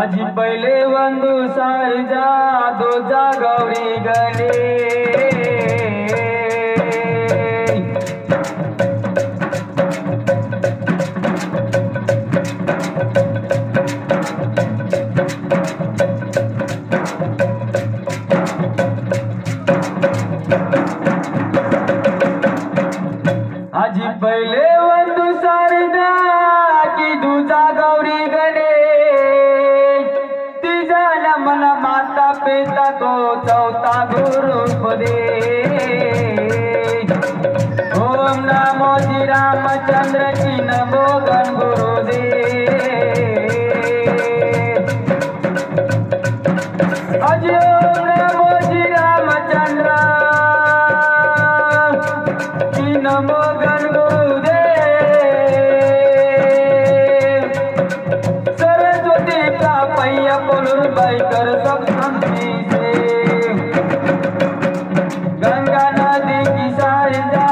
अजी पहले ಒಂದು ಸಾರಿದ ದೋಜ ಗೌರಿಗಳೇ अजी पहले ಒಂದು ಸಾರಿದ की दूजा गौरीಗಳೇ मला माता पिता को चौथा गुरु दे। ओम नमो श्री रामचंद्र की नमो गण गुरु दे। अज ओम नमो श्री रामचंद्र की नमो गण गुरु दे। सरस्वती का पैया बोलूं कर सब शांति से गंगा नदी की सारिदा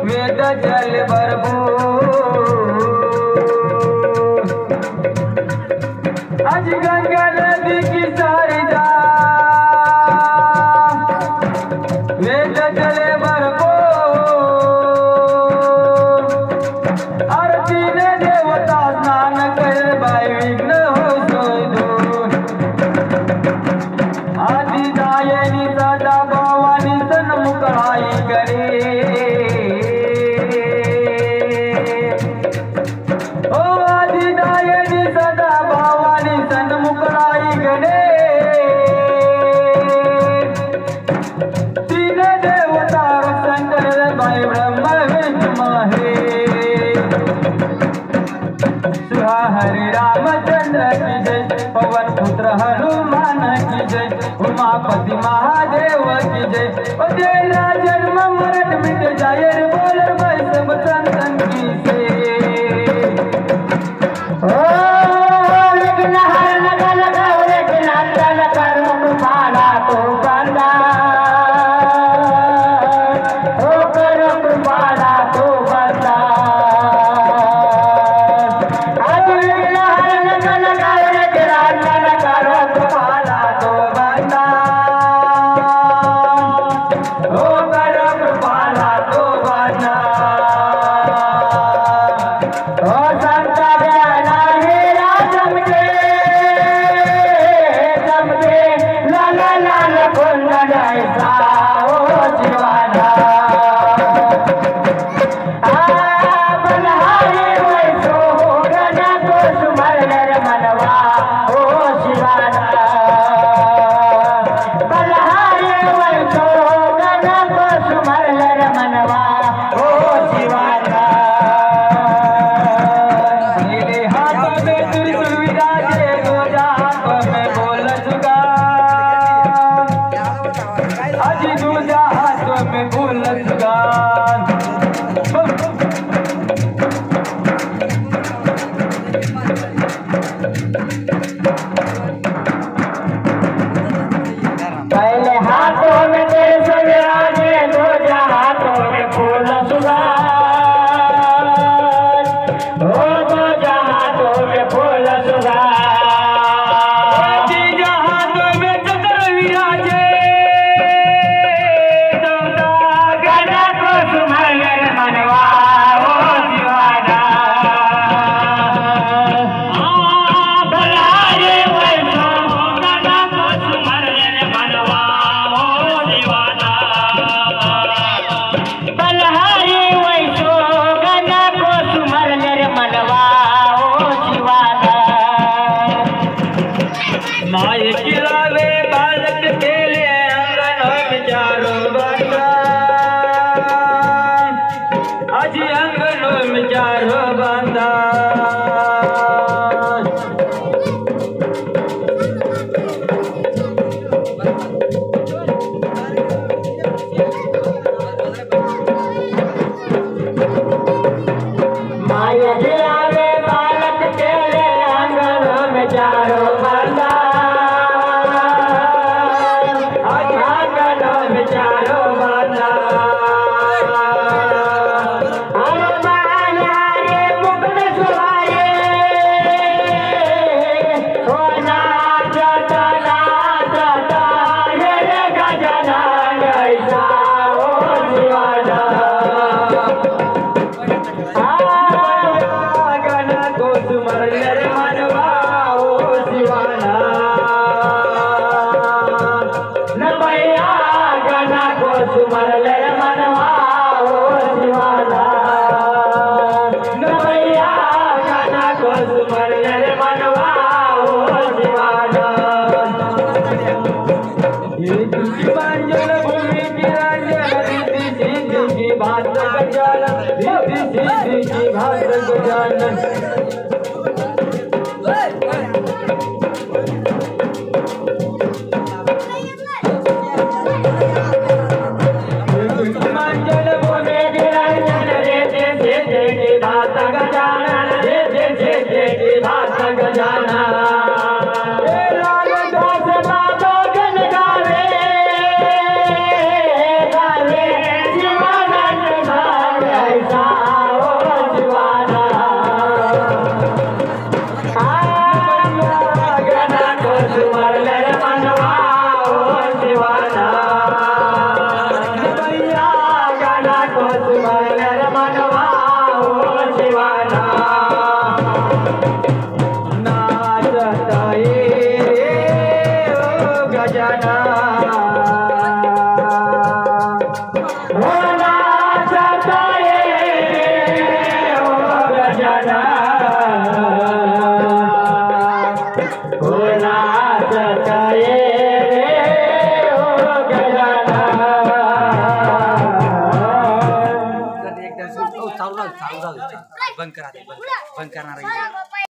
वेद जल भरपूर। आज गंगा नदी की सारिदा वेद जल भरपूर। आरती ने देवता स्नान कर भाई विघ्न आदिदायनी सदा भवानी सन्मुखराई करे। ओ आदिदायनी सदा भवानी सन्मुखराई करे। तीन देवता शंकर भाई ब्रह्म विष्णु महेश। सुहा हरि रामचंद्र की जय पवन पुत्र हनुमान की जय उमापति महादेव की जय। ओ जय राजन ममरट मिट जाए बोल भाई सब संतन की से। ओ विघ्न हरण गण गौरे नंदन कर कृपाला तो बंदा। ओ कर कृपाला तो बंदा। अजी हे तुझी मांजल भूमी की रांजन रिद्धी सिद्धी की भात गजानन रिद्धी सिद्धी की भात गजानन बंद करा बंद करणार